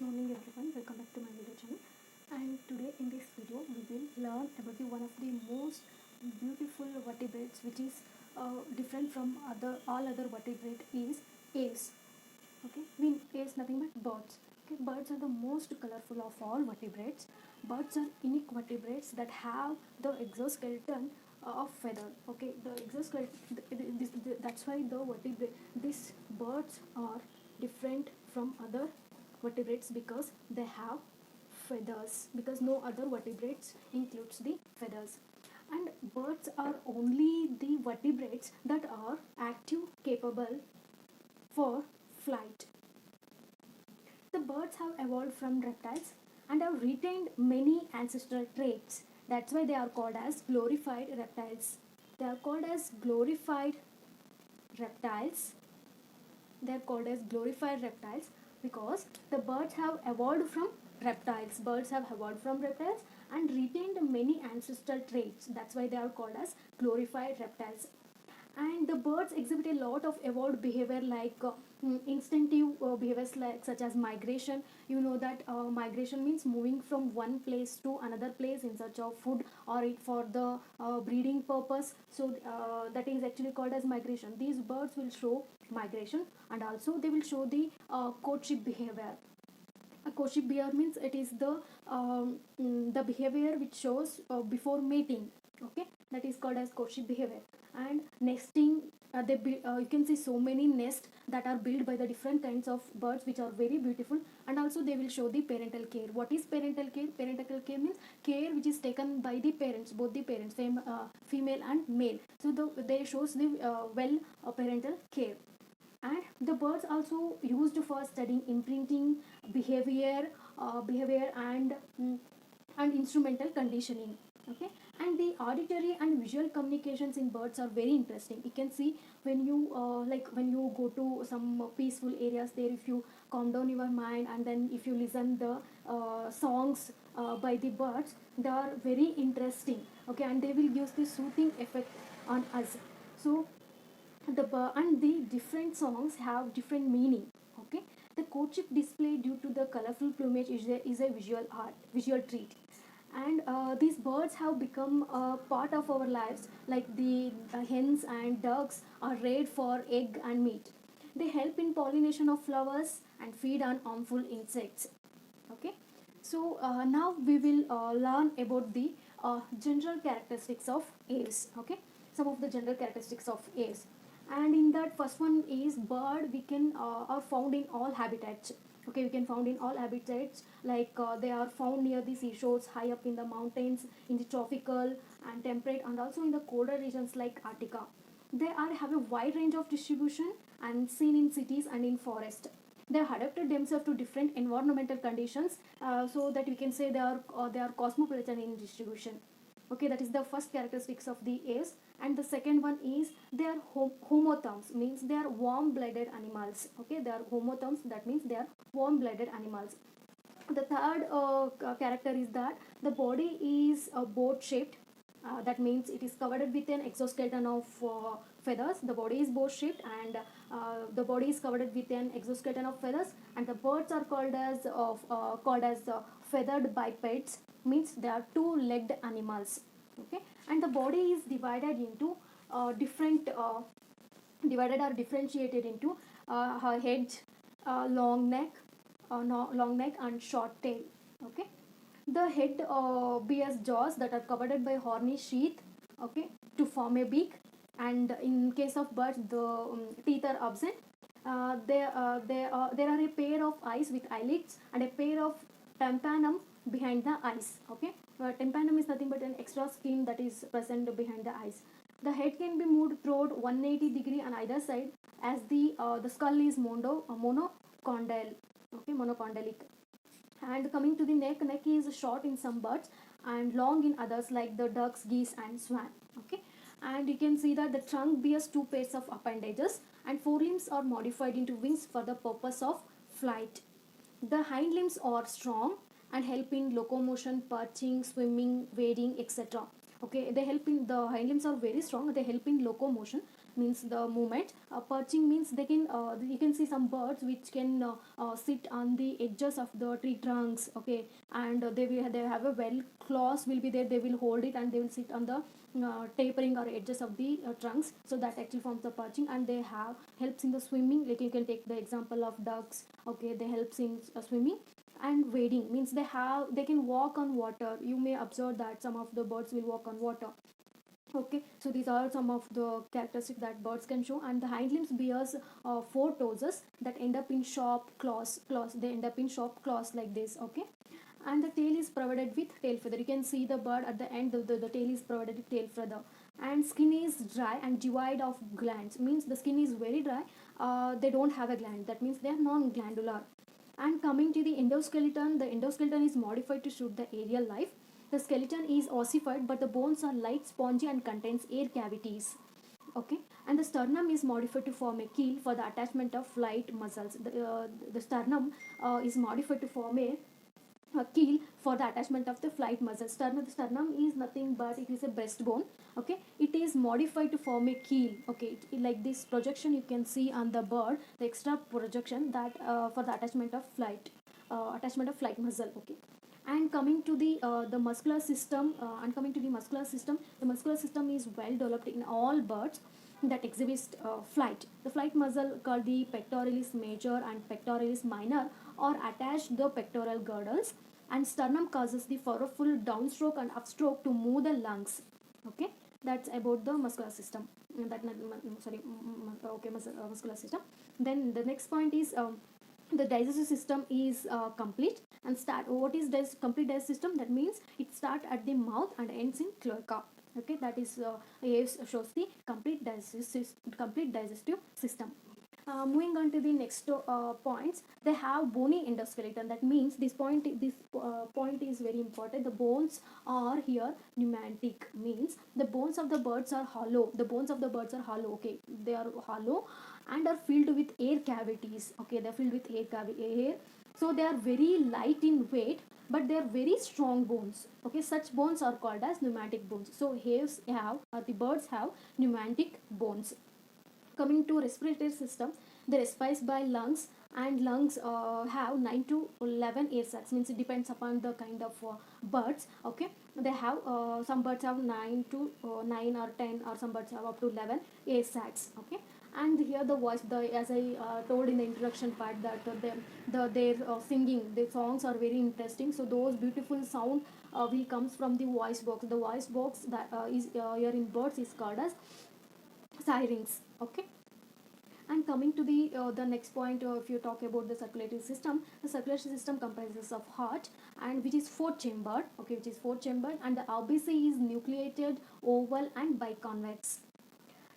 morning everyone, welcome back to my video channel. And today in this video we will learn about one of the most beautiful vertebrates which is different from all other vertebrate is aves. Okay, mean aves nothing but birds. Okay, birds are the most colorful of all vertebrates. Birds are unique vertebrates that have the exoskeleton of feather. Okay, the exoskeleton, that's why the vertebrate, these birds are different from other vertebrates because they have feathers, because no other vertebrates includes the feathers. And birds are only the vertebrates that are active capable for flight. The birds have evolved from reptiles and have retained many ancestral traits. That's why they are called as glorified reptiles. They are called as glorified reptiles. They are called as glorified reptiles because the birds have evolved from reptiles. Birds have evolved from reptiles and retained many ancestral traits. That's why they are called as glorified reptiles. And the birds exhibit a lot of evolved behavior like instinctive behaviors like such as migration. You know that migration means moving from one place to another place in search of food or for the breeding purpose. So that is actually called as migration. These birds will show migration, and also they will show the courtship behavior. A courtship behavior means it is the behavior which shows before mating. Okay, that is called as courtship behavior. And nesting, you can see so many nests that are built by the different kinds of birds which are very beautiful. And also they will show the parental care. What is parental care? Parental care means care which is taken by the parents, both the parents, female and male. So they shows the parental care. And the birds also used for studying imprinting, behavior, behavior and instrumental conditioning. Okay, and the auditory and visual communications in birds are very interesting. You can see when you when you go to some peaceful areas there, if you calm down your mind and then if you listen the songs by the birds, they are very interesting. Okay, and they will use the soothing effect on us. So the different songs have different meaning. Okay, the courtship display due to the colorful plumage is a visual treat. And these birds have become a part of our lives, like the hens and ducks are reared for egg and meat. They help in pollination of flowers and feed on harmful insects. Okay, so now we will learn about the general characteristics of aves. Okay, some of the general characteristics of aves. And in that first one is bird we can are found in all habitats. Okay, we can found in all habitats, like they are found near the seashores, high up in the mountains, in the tropical and temperate, and also in the colder regions like Arctica. They are have a wide range of distribution and seen in cities and in forest. They have adapted themselves to different environmental conditions, so that we can say they are cosmopolitan in distribution. Okay, that is the first characteristics of the aves. And the second one is they are homotherms, means they are warm blooded animals. Okay, they are homotherms, that means they are warm blooded animals. The third character is that the body is boat shaped. That means it is covered with an exoskeleton of feathers. The body is boat shaped, and the body is covered with an exoskeleton of feathers. And the birds are called as feathered bipeds, means they are two-legged animals. Okay, and the body is divided into different divided or differentiated into head, long neck, no, long neck and short tail. Okay, the head bears jaws that are covered by horny sheath. Okay, to form a beak. And in case of birds, the teeth are absent. There are a pair of eyes with eyelids and a pair of tympanum behind the eyes. Okay, tympanum is nothing but an extra skin that is present behind the eyes. The head can be moved throughout 180 degree on either side, as the skull is monocondyle. Okay, monocondalic. And coming to the neck is short in some birds and long in others, like the ducks, geese and swan. Okay, and you can see that the trunk bears two pairs of appendages and forelimbs are modified into wings for the purpose of flight. The hind limbs are strong and help in locomotion, perching, swimming, wading, etc. Okay, they help in the hind limbs are very strong. They help in locomotion. means the movement. Perching means they can you can see some birds which can sit on the edges of the tree trunks, okay, and they have a well claws will be there, they will hold it and they will sit on the tapering or edges of the trunks, so that actually forms the perching. And they have helps in the swimming, like you can take the example of ducks, okay, they helps in swimming. And wading means they can walk on water, you may observe that some of the birds will walk on water, okay. So these are some of the characteristics that birds can show. And the hind limbs bears four toes that end up in sharp claws, they end up in sharp claws like this, okay. And the tail is provided with tail feather, you can see the bird at the end, the tail is provided with tail feather. And skin is dry and devoid of glands, means the skin is very dry, they don't have a gland, that means they are non-glandular. And coming to the endoskeleton is modified to suit the aerial life. The skeleton is ossified, but the bones are light, spongy, and contains air cavities. Okay, and the sternum is modified to form a keel for the attachment of flight muscles. The sternum is modified to form a keel for the attachment of the flight muscle. The sternum is nothing but it is a breastbone, okay. It is modified to form a keel, okay. Like this projection you can see on the bird, the extra projection that for the attachment of flight muscle, okay. And coming to the muscular system, the muscular system is well developed in all birds that exhibit flight. The flight muscle called the pectoralis major and pectoralis minor are attached the pectoral girdles, and sternum causes the powerful downstroke and upstroke to move the lungs, okay. That's about the muscular system. That sorry okay, muscular system. Then the next point is the digestive system is complete. And start what is this complete digestive system, that means it starts at the mouth and ends in cloaca, okay. That is shows the complete digestive system. Moving on to the next points, they have bony endoskeleton, that means this point is very important. The bones are here pneumatic, means the bones of the birds are hollow, okay. They are hollow and are filled with air cavities, okay. They're filled with air, so they are very light in weight, but they are very strong bones, okay. Such bones are called as pneumatic bones. So the birds have pneumatic bones. Coming to respiratory system, they respire by lungs, and lungs have 9 to 11 air sacs, means it depends upon the kind of birds, okay. They have some birds have 9 or 10, or some birds have up to 11 air sacs, okay. And here the voice, as I told in the introduction part, that their singing, their songs are very interesting, so those beautiful sound will comes from the voice box. The voice box that is here in birds is called as sirens, okay. And coming to the next point, if you talk about the circulatory system, the circulatory system comprises of heart, and which is four chambered, okay, and the ABC is nucleated, oval, and biconvex.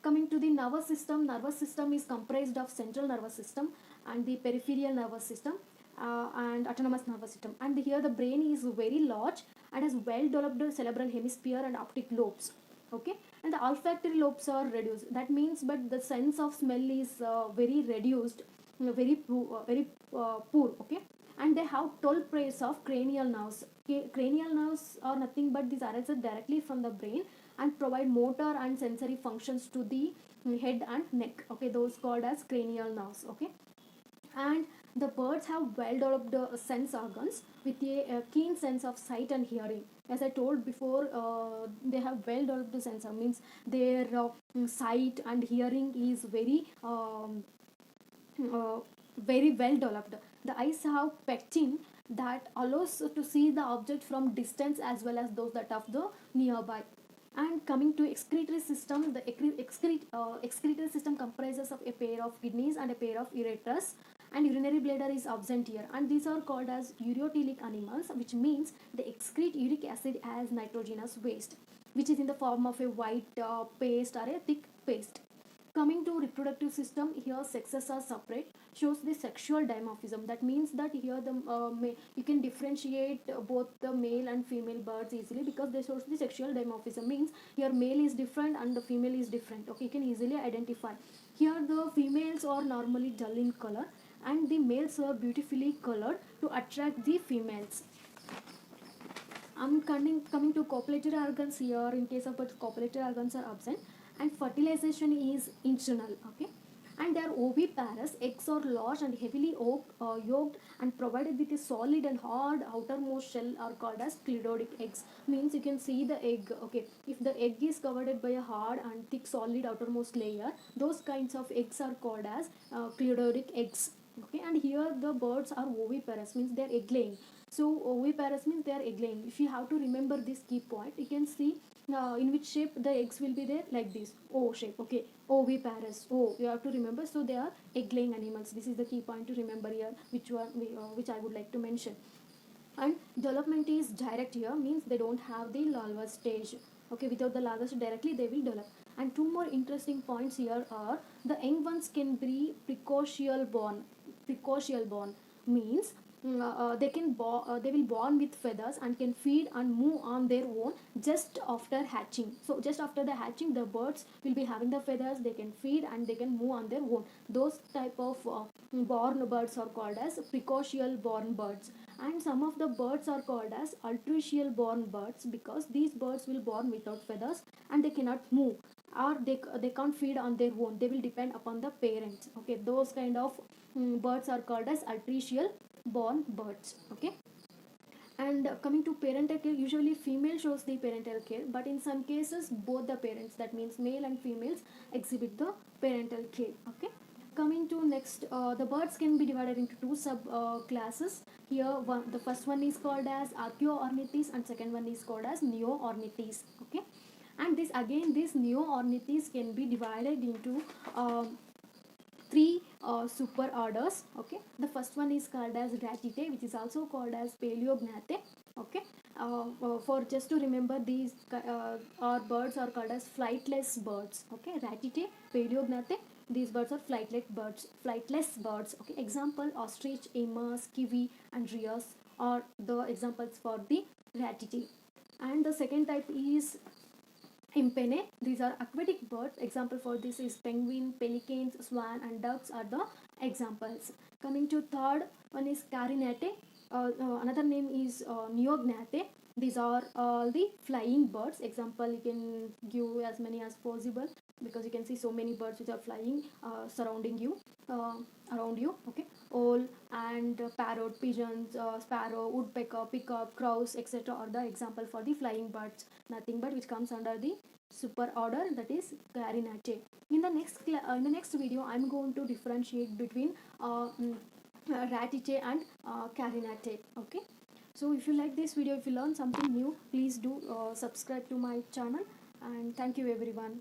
Coming to the nervous system is comprised of central nervous system and the peripheral nervous system, and autonomous nervous system. And here the brain is very large and has well developed cerebral hemisphere and optic lobes, okay. And the olfactory lobes are reduced, that means, but the sense of smell is very reduced, very poor, okay. And they have 12 pairs of cranial nerves. Okay. Cranial nerves are nothing but these arises directly from the brain and provide motor and sensory functions to the head and neck, okay. Those called as cranial nerves, okay. And the birds have well developed sense organs with a keen sense of sight and hearing. As I told before, they have well developed sensor, means their sight and hearing is uh, very well developed. The eyes have pectin that allows to see the object from distance as well as those that of the nearby. And coming to excretory system, the excretory system comprises of a pair of kidneys and a pair of ureters, and urinary bladder is absent here. And these are called as ureotelic animals, which means they excrete uric acid as nitrogenous waste, which is in the form of a white paste or a thick paste. Coming to reproductive system, here sexes are separate, shows the sexual dimorphism. That means that here you can differentiate both the male and female birds easily, because they shows the sexual dimorphism, means here male is different and the female is different, okay. You can easily identify. Here the females are normally dull in color and the males are beautifully colored to attract the females. I'm coming to copulatory organs here. In case of birds, copulatory organs are absent, and fertilization is internal. Okay, and they are oviparous. Eggs are large and heavily yolked and provided with a solid and hard outermost shell are called as cleidodic eggs. Means you can see the egg. Okay, if the egg is covered by a hard and thick solid outermost layer, those kinds of eggs are called as cleidodic eggs. Okay, and here the birds are oviparous, means they are egg laying. So oviparous means they are egg laying. If you have to remember this key point, you can see in which shape the eggs will be there, like this O shape. Okay, oviparous. Oh, you have to remember. So they are egg laying animals. This is the key point to remember here, which I would like to mention. And development is direct here, means they don't have the larval stage. Okay, without the larval stage directly they will develop. And two more interesting points here are the young ones can be precocial born. Precocial born means they will born with feathers and can feed and move on their own just after hatching. So just after the hatching, the birds will be having the feathers, they can feed and they can move on their own. Those type of born birds are called as precocial born birds. And some of the birds are called as altricial born birds, because these birds will born without feathers and they cannot move, or they can't feed on their own, they will depend upon the parents. Okay, those kind of birds are called as altricial born birds. Okay, and coming to parental care, usually female shows the parental care, but in some cases both the parents, that means male and females, exhibit the parental care. Okay, coming to next, the birds can be divided into two sub classes. Here the first one is called as Archaeornithes and second one is called as Neornithes. Okay, and this Neornithes can be divided into three super orders. Okay, the first one is called as Ratite, which is also called as Paleognathe. Okay, for just to remember, these are birds are called as flightless birds. Okay, Ratite, Paleognathe, these birds are flightless birds. Okay, example ostrich, emus, kiwi and rheas are the examples for the Ratite. And the second type is Impene. These are aquatic birds. Example for this is penguin, pelicans, swan and ducks are the examples. Coming to third one is Carinate. Another name is Neognathe. These are all the flying birds. Example you can give as many as possible, because you can see so many birds which are flying surrounding you, around you. Okay, owl and parrot, pigeons, sparrow, woodpecker, peacock, crows, etc. are the example for the flying birds. Nothing but which comes under the super order, that is Carinate. In the next video, I'm going to differentiate between Ratite and Carinate. Okay. So if you like this video, if you learn something new, please do subscribe to my channel, and thank you everyone.